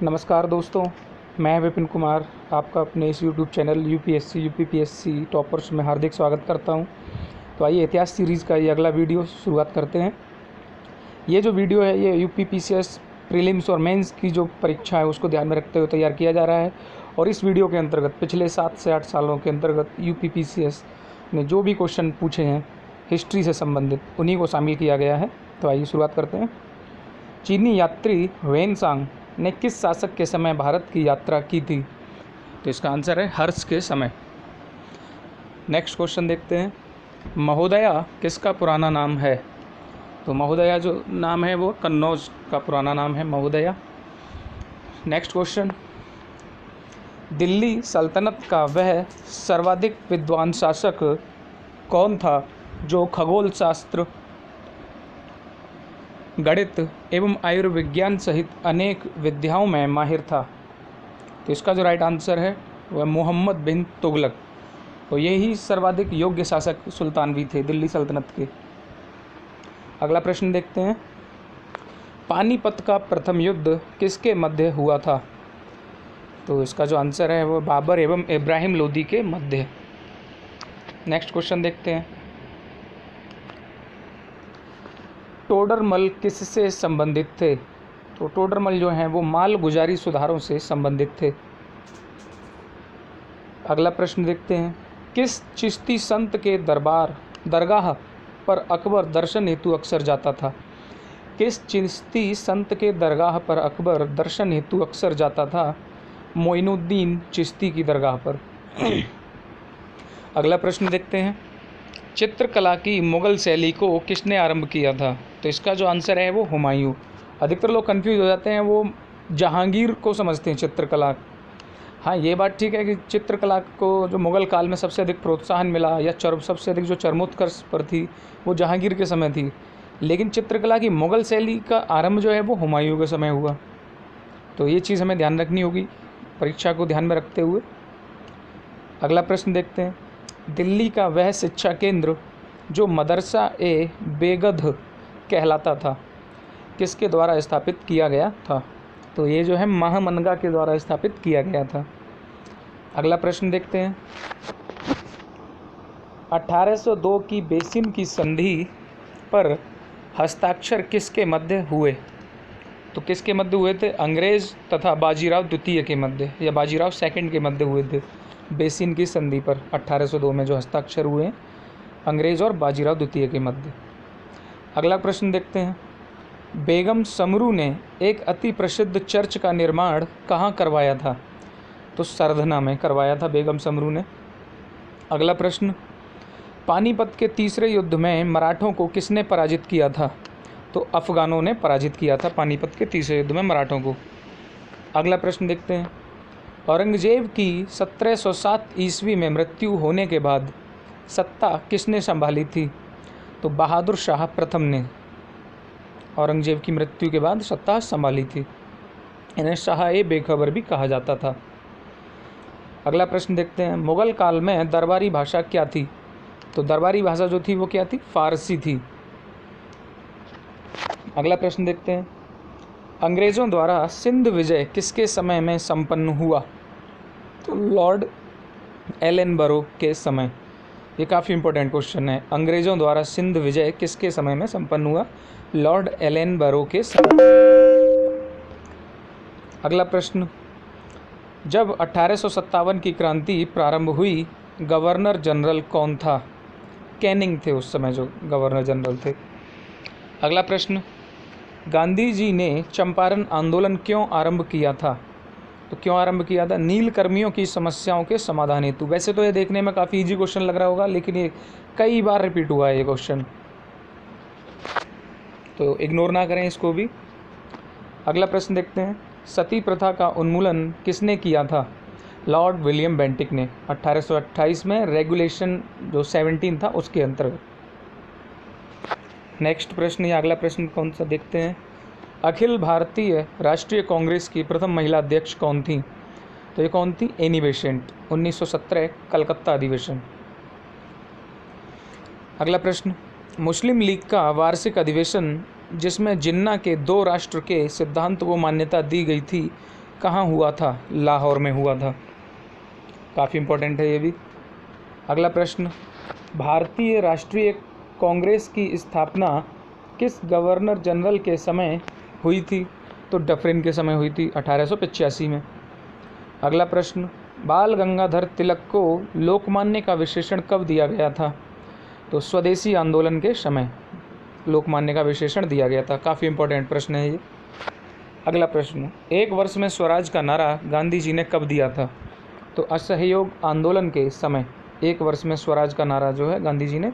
नमस्कार दोस्तों, मैं विपिन कुमार आपका अपने इस YouTube channel UPSC UPPSC toppers में हार्दिक स्वागत करता हूं। तो आइए इतिहास सीरीज़ का ये अगला वीडियो शुरुआत करते हैं। ये जो वीडियो है ये यूपीपीसीएस प्रीलिम्स और मेंस की जो परीक्षा है उसको ध्यान में रखते हुए तैयार किया जा रहा है। और इस वीडियो के अंतर्गत पिछले 7 से 8 सालों के अंतर्गत यूपीपीसीएस ने जो भी क्वेश्चन पूछे हैं हिस्ट्री से संबंधित उन्हीं को शामिल किया गया है। तो आइए शुरुआत करते हैं। चीनी यात्री वेनसांग ने किस शासक के समय भारत की यात्रा की थी? तो इसका आंसर है हर्ष के समय। नेक्स्ट क्वेश्चन देखते हैं। महोदया किसका पुराना नाम है? तो महोदया जो नाम है वो कन्नौज का पुराना नाम है महोदया। Next question. दिल्ली सल्तनत का वह सर्वाधिक विद्वान शासक कौन था जो खगोल शास्त्र, गणित एवं आयुर्विज्ञान सहित अनेक विद्याओं में माहिर था? तो इसका जो राइट आंसर है वह मोहम्मद बिन तुगलक। तो यही सर्वाधिक योग्य शासक सुल्तान भी थे दिल्ली सल्तनत के। अगला प्रश्न देखते हैं। पानीपत का प्रथम युद्ध किसके मध्य हुआ था? तो इसका जो आंसर है वह बाबर एवं इब्राहिम लोदी के मध्य। नेक्स्ट क्वेश्चन देखते हैं। टोडरमल किससे संबंधित थे? तो टोडरमल जो हैं वो माल गुजारी सुधारों से संबंधित थे। अगला प्रश्न देखते हैं। किस चिश्ती संत के दरगाह पर अकबर दर्शन हेतु अक्सर जाता था? किस चिश्ती संत के दरगाह पर अकबर दर्शन हेतु अक्सर जाता था? मोइनुद्दीन चिश्ती की दरगाह पर। अगला प्रश्न देखते हैं। चित्रकला की मुगल शैली को किसने आरंभ किया था? तो इसका जो आंसर है वो हुमायूं। अधिकतर लोग कंफ्यूज हो जाते हैं, वो जहांगीर को समझते हैं चित्रकला। हाँ, ये बात ठीक है कि चित्रकला को जो मुगल काल में सबसे अधिक प्रोत्साहन मिला या सबसे अधिक जो चरमोत्कर्ष पर थी वो जहांगीर के समय थी, लेकिन चित्रकला की मुगल शैली का आरंभ जो है वो हुमायूं के समय हुआ। तो ये चीज़ हमें ध्यान रखनी होगी परीक्षा को ध्यान में रखते हुए। अगला प्रश्न देखते हैं। दिल्ली का वह शिक्षा केंद्र जो मदरसा ए बेगध कहलाता था किसके द्वारा स्थापित किया गया था? तो ये जो है महामनगा के द्वारा स्थापित किया गया था। अगला प्रश्न देखते हैं। 1802 की बेसिन की संधि पर हस्ताक्षर किसके मध्य हुए? तो किसके मध्य हुए थे? अंग्रेज तथा बाजीराव द्वितीय के मध्य या बाजीराव सेकंड के मध्य हुए थे। बेसिन की संधि पर 1802 में जो हस्ताक्षर हुए अंग्रेज और बाजीराव द्वितीय के मध्य। अगला प्रश्न देखते हैं। बेगम समरू ने एक अति प्रसिद्ध चर्च का निर्माण कहाँ करवाया था? तो सरधना में करवाया था बेगम समरू ने। अगला प्रश्न। पानीपत के तीसरे युद्ध में मराठों को किसने पराजित किया था? तो अफगानों ने पराजित किया था पानीपत के तीसरे युद्ध में मराठों को। अगला प्रश्न देखते हैं। औरंगजेब की 1707 ईस्वी में मृत्यु होने के बाद सत्ता किसने संभाली थी? तो बहादुर शाह प्रथम ने औरंगजेब की मृत्यु के बाद सत्ता संभाली थी। इन्हें शाह ए बेखबर भी कहा जाता था। अगला प्रश्न देखते हैं। मुगल काल में दरबारी भाषा क्या थी? तो दरबारी भाषा जो थी वो क्या थी? फारसी थी। अगला प्रश्न देखते हैं। अंग्रेज़ों द्वारा सिंध विजय किसके समय में संपन्न हुआ? तो लॉर्ड एलनबरो के समय। ये काफ़ी इंपॉर्टेंट क्वेश्चन है। अंग्रेज़ों द्वारा सिंध विजय किसके समय में संपन्न हुआ? लॉर्ड एलनबरो के समय। अगला प्रश्न। जब 1857 की क्रांति प्रारंभ हुई गवर्नर जनरल कौन था? कैनिंग थे उस समय जो गवर्नर जनरल थे। अगला प्रश्न। गांधी जी ने चंपारण आंदोलन क्यों आरंभ किया था? तो क्यों आरंभ किया था? नील कर्मियों की समस्याओं के समाधान हेतु। वैसे तो ये देखने में काफ़ी इजी क्वेश्चन लग रहा होगा, लेकिन ये कई बार रिपीट हुआ है ये क्वेश्चन, तो इग्नोर ना करें इसको भी। अगला प्रश्न देखते हैं। सती प्रथा का उन्मूलन किसने किया था? लॉर्ड विलियम बेंटिक ने 1828 में रेगुलेशन जो 17 था उसके अंतर्गत। नेक्स्ट प्रश्न या अगला प्रश्न कौन सा देखते हैं। अखिल भारतीय राष्ट्रीय कांग्रेस की प्रथम महिला अध्यक्ष कौन थी? तो ये कौन थी? Annie Besant. 1917 कलकत्ता अधिवेशन। अगला प्रश्न। मुस्लिम लीग का वार्षिक अधिवेशन जिसमें जिन्ना के 2 राष्ट्र के सिद्धांत को मान्यता दी गई थी कहाँ हुआ था? लाहौर में हुआ था। काफ़ी इम्पोर्टेंट है ये भी। अगला प्रश्न, भारतीय राष्ट्रीय कांग्रेस की स्थापना किस गवर्नर जनरल के समय हुई थी? तो डफरिन के समय हुई थी 1885 में। अगला प्रश्न, बाल गंगाधर तिलक को लोकमान्य का विशेषण कब दिया गया था? तो स्वदेशी आंदोलन के समय लोकमान्य का विशेषण दिया गया था। काफ़ी इम्पोर्टेंट प्रश्न है ये। अगला प्रश्न, एक वर्ष में स्वराज का नारा गांधी जी ने कब दिया था? तो असहयोग आंदोलन के समय एक वर्ष में स्वराज का नारा जो है गांधी जी ने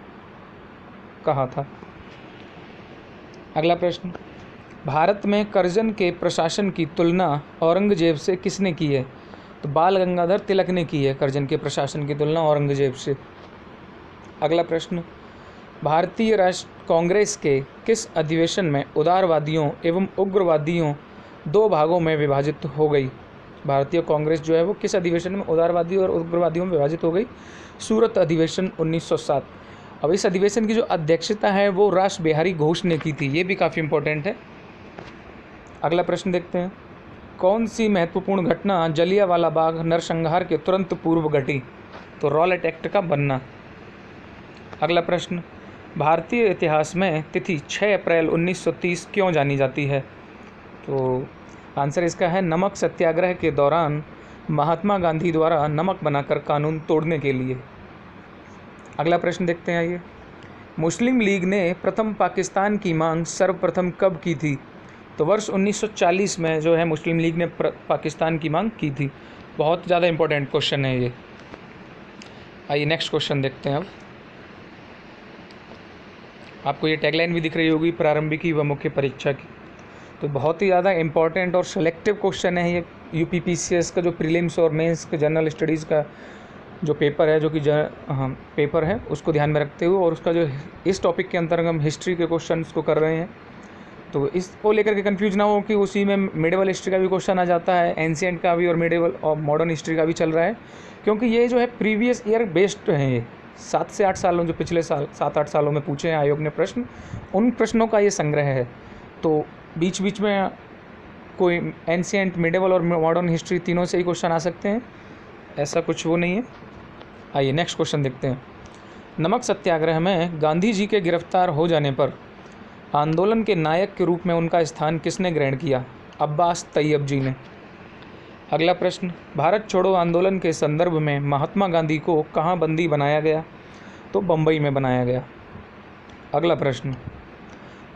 कहा था। अगला प्रश्न, भारत में कर्जन के प्रशासन की तुलना औरंगजेब से किसने की है? तो बाल गंगाधर तिलक ने की है कर्जन के प्रशासन की तुलना औरंगजेब से। अगला प्रश्न, भारतीय राष्ट्र कांग्रेस के किस अधिवेशन में उदारवादियों एवं उग्रवादियों दो भागों में विभाजित हो गई? भारतीय कांग्रेस जो है वो किस अधिवेशन में उदारवादियों और उग्रवादियों में विभाजित हो गई? सूरत अधिवेशन 1907। अब इस अधिवेशन की जो अध्यक्षता है वो रास बिहारी घोष ने की थी। ये भी काफ़ी इम्पोर्टेंट है। अगला प्रश्न देखते हैं, कौन सी महत्वपूर्ण घटना जलियांवाला बाग नरसंहार के तुरंत पूर्व घटी? तो रॉलेट एक्ट का बनना। अगला प्रश्न, भारतीय इतिहास में तिथि 6 अप्रैल 1930 क्यों जानी जाती है? तो आंसर इसका है नमक सत्याग्रह के दौरान महात्मा गांधी द्वारा नमक बनाकर कानून तोड़ने के लिए। अगला प्रश्न देखते हैं आइए, मुस्लिम लीग ने प्रथम पाकिस्तान की मांग सर्वप्रथम कब की थी? तो वर्ष 1940 में जो है मुस्लिम लीग ने पाकिस्तान की मांग की थी। बहुत ज़्यादा इंपॉर्टेंट क्वेश्चन है ये। आइए नेक्स्ट क्वेश्चन देखते हैं। अब आपको ये टैगलाइन भी दिख रही होगी, प्रारंभिकी व मुख्य परीक्षा की। तो बहुत ही ज़्यादा इंपॉर्टेंट और सेलेक्टिव क्वेश्चन है ये। यूपीपीसीएस का जो प्रीलिम्स और मेंस के जनरल स्टडीज़ का जो पेपर है, जो कि पेपर है, उसको ध्यान में रखते हुए, और उसका जो इस टॉपिक के अंतर्गत हम हिस्ट्री के क्वेश्चंस को कर रहे हैं, तो इसको लेकर के कंफ्यूज ना हो कि उसी में मिडिवल हिस्ट्री का भी क्वेश्चन आ जाता है, एंशिएंट का भी और मिडिवल और मॉडर्न हिस्ट्री का भी चल रहा है, क्योंकि ये जो है प्रीवियस ईयर बेस्ड हैं। ये 7 से 8 सालों, जो पिछले साल 7-8 सालों में पूछे हैं आयोग ने प्रश्न, उन प्रश्नों का ये संग्रह है। तो बीच बीच में कोई एंशिएंट, मिडिवल और मॉडर्न हिस्ट्री तीनों से ही क्वेश्चन आ सकते हैं, ऐसा कुछ वो नहीं है। आइए नेक्स्ट क्वेश्चन देखते हैं। नमक सत्याग्रह में गांधी जी के गिरफ्तार हो जाने पर आंदोलन के नायक के रूप में उनका स्थान किसने ग्रहण किया? अब्बास तैयब जी ने। अगला प्रश्न, भारत छोड़ो आंदोलन के संदर्भ में महात्मा गांधी को कहाँ बंदी बनाया गया? तो बम्बई में बनाया गया। अगला प्रश्न,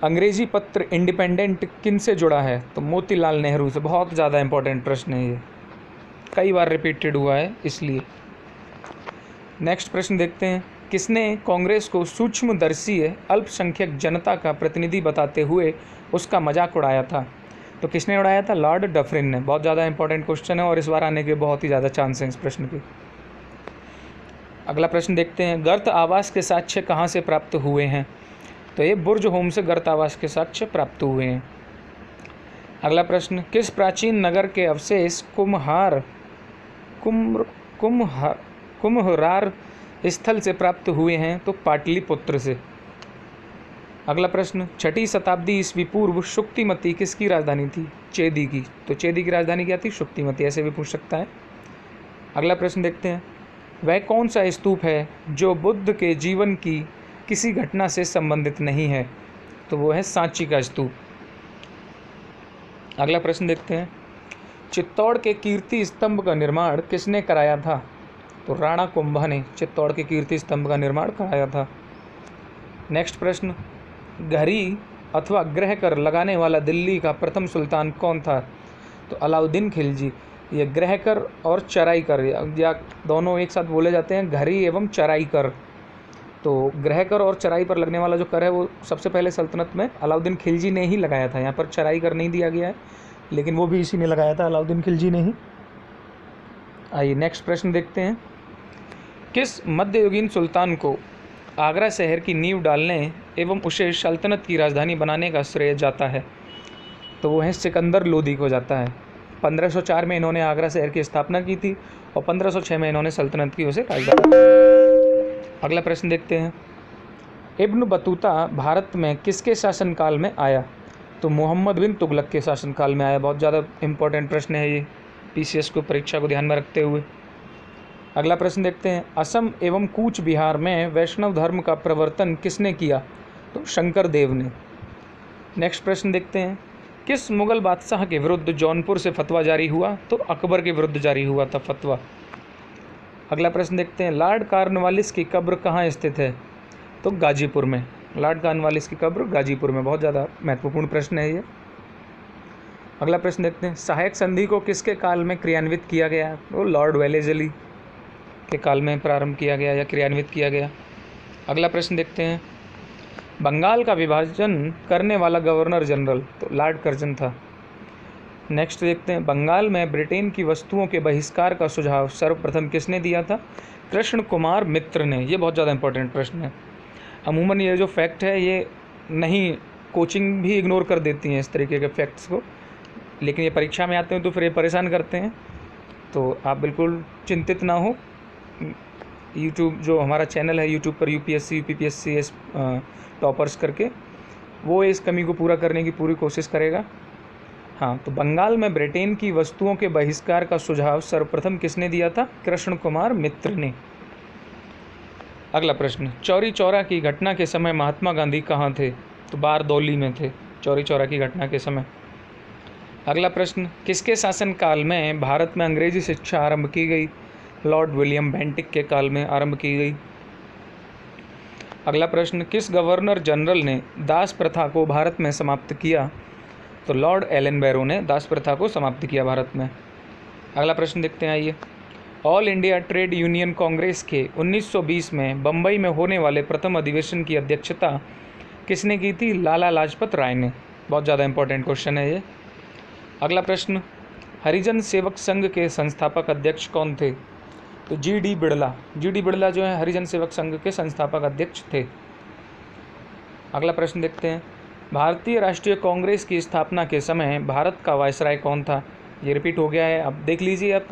अंग्रेजी पत्र इंडिपेंडेंट किन से जुड़ा है? तो मोतीलाल नेहरू से। बहुत ज़्यादा इंपॉर्टेंट प्रश्न है ये, कई बार रिपीटेड हुआ है इसलिए। नेक्स्ट प्रश्न देखते हैं, किसने कांग्रेस को सूक्ष्मदर्शी अल्पसंख्यक जनता का प्रतिनिधि बताते हुए उसका मजाक उड़ाया था? तो किसने उड़ाया था? लॉर्ड डफरिन ने। बहुत ज़्यादा इंपॉर्टेंट क्वेश्चन है और इस बार आने के बहुत ही ज़्यादा चांस हैं इस प्रश्न के। अगला प्रश्न देखते हैं, गर्त आवास के साक्ष्य कहाँ से प्राप्त हुए हैं? तो ये बुर्ज होम से गर्त आवास के साक्ष्य प्राप्त हुए हैं। अगला प्रश्न, किस प्राचीन नगर के अवशेष कुम्हरार स्थल से प्राप्त हुए हैं? तो पाटलिपुत्र से। अगला प्रश्न, 6वीं शताब्दी ईस्वी पूर्व शुक्तिमती किसकी राजधानी थी? चेदी की। तो चेदी की राजधानी क्या थी? शुक्तिमती। ऐसे भी पूछ सकता है। अगला प्रश्न देखते हैं, वह कौन सा स्तूप है जो बुद्ध के जीवन की किसी घटना से संबंधित नहीं है? तो वो है सांची का स्तूप। अगला प्रश्न देखते हैं, चित्तौड़ के कीर्ति स्तंभ का निर्माण किसने कराया था? तो राणा कुंभा ने चित्तौड़ के कीर्ति स्तंभ का निर्माण कराया था। नेक्स्ट प्रश्न, घड़ी अथवा ग्रह कर लगाने वाला दिल्ली का प्रथम सुल्तान कौन था? तो अलाउद्दीन खिलजी। ये ग्रह कर और चराई कर या दोनों एक साथ बोले जाते हैं, घड़ी एवं चराई कर। तो ग्रह कर और चराई पर लगने वाला जो कर है वो सबसे पहले सल्तनत में अलाउद्दीन खिलजी ने ही लगाया था। यहाँ पर चराई कर नहीं दिया गया है, लेकिन वो भी इसी ने लगाया था, अलाउद्दीन खिलजी ने ही। आइए नेक्स्ट प्रश्न देखते हैं, किस मध्ययुगीन सुल्तान को आगरा शहर की नींव डालने एवं उसे सल्तनत की राजधानी बनाने का श्रेय जाता है? तो वो है सिकंदर लोदी को जाता है। 1504 में इन्होंने आगरा शहर की स्थापना की थी और 1506 में इन्होंने सल्तनत की उसे राजधानी। अगला प्रश्न देखते हैं, इब्न बतूता भारत में किसके शासनकाल में आया? तो मोहम्मद बिन तुगलक के शासनकाल में आया। बहुत ज़्यादा इम्पोर्टेंट प्रश्न है ये, पीसीएस को परीक्षा को ध्यान में रखते हुए। अगला प्रश्न देखते हैं, असम एवं कूच बिहार में वैष्णव धर्म का प्रवर्तन किसने किया? तो शंकर देव ने। नेक्स्ट प्रश्न देखते हैं, किस मुगल बादशाह के विरुद्ध जौनपुर से फतवा जारी हुआ? तो अकबर के विरुद्ध जारी हुआ था फतवा। अगला प्रश्न देखते हैं, लॉर्ड कॉर्नवालिस की कब्र कहाँ स्थित है? तो गाजीपुर में। लॉर्ड कॉर्नवालिस की कब्र गाजीपुर में। बहुत ज़्यादा महत्वपूर्ण प्रश्न है ये। अगला प्रश्न देखते हैं, सहायक संधि को किसके काल में क्रियान्वित किया गया? तो लॉर्ड वेलेस्ली के काल में प्रारंभ किया गया या क्रियान्वित किया गया। अगला प्रश्न देखते हैं, बंगाल का विभाजन करने वाला गवर्नर जनरल? तो लॉर्ड कर्जन था। नेक्स्ट देखते हैं, बंगाल में ब्रिटेन की वस्तुओं के बहिष्कार का सुझाव सर्वप्रथम किसने दिया था? कृष्ण कुमार मित्र ने। ये बहुत ज़्यादा इंपॉर्टेंट प्रश्न है। अमूमन ये जो फैक्ट है ये नहीं, कोचिंग भी इग्नोर कर देती हैं इस तरीके के फैक्ट्स को, लेकिन ये परीक्षा में आते हैं तो फिर ये परेशान करते हैं। तो आप बिल्कुल चिंतित ना हो। यूट्यूब जो हमारा चैनल है, यूट्यूब पर यूपीएससी यूपीपीएससी टॉपर्स करके, वो इस कमी को पूरा करने की पूरी कोशिश करेगा। हाँ, तो बंगाल में ब्रिटेन की वस्तुओं के बहिष्कार का सुझाव सर्वप्रथम किसने दिया था? कृष्ण कुमार मित्र ने। अगला प्रश्न, चौरी चौरा की घटना के समय महात्मा गांधी कहाँ थे? तो बारदौली में थे चौरी चौरा की घटना के समय। अगला प्रश्न, किसके शासनकाल में भारत में अंग्रेजी शिक्षा आरंभ की गई? लॉर्ड विलियम बेंटिक के काल में आरंभ की गई। अगला प्रश्न, किस गवर्नर जनरल ने दास प्रथा को भारत में समाप्त किया? तो लॉर्ड एलन बैरो ने दास प्रथा को समाप्त किया भारत में। अगला प्रश्न देखते हैं, आइए। All India trade union Congress के 1920 में बम्बई में होने वाले प्रथम अधिवेशन की अध्यक्षता किसने की थी? लाला लाजपत राय ने। बहुत ज़्यादा इंपॉर्टेंट क्वेश्चन है ये। अगला प्रश्न, हरिजन सेवक संघ के संस्थापक अध्यक्ष कौन थे? तो जी.डी. बिड़ला। जी.डी. बिड़ला जो है हरिजन सेवक संघ के संस्थापक अध्यक्ष थे। अगला प्रश्न देखते हैं, भारतीय राष्ट्रीय कांग्रेस की स्थापना के समय भारत का वायसराय कौन था? ये रिपीट हो गया है, अब देख लीजिए। आप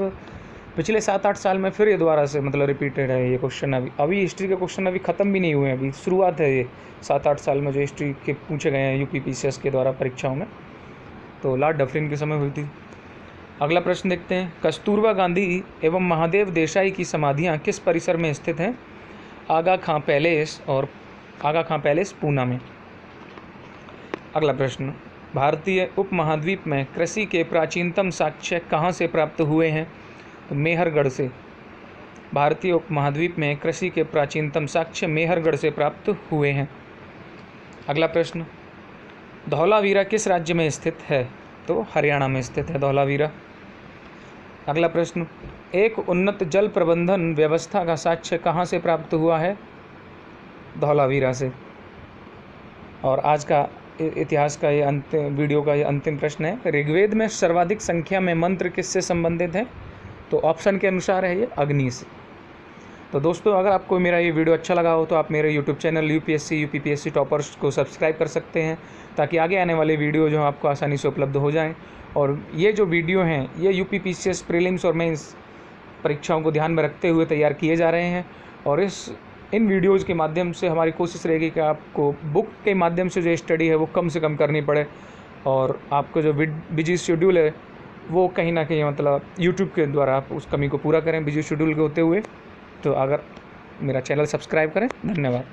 पिछले 7-8 साल में फिर ये दोबारा से मतलब रिपीटेड है ये क्वेश्चन। अभी हिस्ट्री के क्वेश्चन अभी ख़त्म भी नहीं हुए हैं, अभी शुरुआत है ये 7-8 साल में जो हिस्ट्री के पूछे गए हैं यूपीपीसीएस के द्वारा परीक्षाओं में। तो लॉर्ड डफरिन के समय हुई थी। अगला प्रश्न देखते हैं, कस्तूरबा गांधी एवं महादेव देसाई की समाधियाँ किस परिसर में स्थित हैं? आगा खां पैलेस और आगा खां पैलेस पूना में। अगला प्रश्न, भारतीय उपमहाद्वीप में कृषि के प्राचीनतम साक्ष्य कहाँ से प्राप्त हुए हैं? तो मेहरगढ़ से। भारतीय उपमहाद्वीप में कृषि के प्राचीनतम साक्ष्य मेहरगढ़ से प्राप्त हुए हैं। अगला प्रश्न, धौलावीरा किस राज्य में स्थित है? तो हरियाणा में स्थित है धौलावीरा। अगला प्रश्न, एक उन्नत जल प्रबंधन व्यवस्था का साक्ष्य कहाँ से प्राप्त हुआ है? धौलावीरा से। और आज का इतिहास का ये अंतिम वीडियो का ये अंतिम प्रश्न है, ऋग्वेद में सर्वाधिक संख्या में मंत्र किससे संबंधित हैं? तो ऑप्शन के अनुसार है ये अग्नि से। तो दोस्तों, अगर आपको मेरा ये वीडियो अच्छा लगा हो तो आप मेरे YouTube channel UPSC UPPSC toppers को सब्सक्राइब कर सकते हैं, ताकि आगे आने वाले वीडियो जो आपको आसानी से उपलब्ध हो जाएं। और ये जो वीडियो हैं ये यूपीपीसीएस प्रीलिम्स और मेंस परीक्षाओं को ध्यान में रखते हुए तैयार किए जा रहे हैं। और इन वीडियोज़ के माध्यम से हमारी कोशिश रहेगी कि आपको बुक के माध्यम से जो स्टडी है वो कम से कम करनी पड़े, और आपको जो बिजी शेड्यूल है वो कहीं ना कहीं मतलब यूट्यूब के द्वारा आप उस कमी को पूरा करें बिजी शेड्यूल के होते हुए। तो अगर मेरा चैनल सब्सक्राइब करें। धन्यवाद।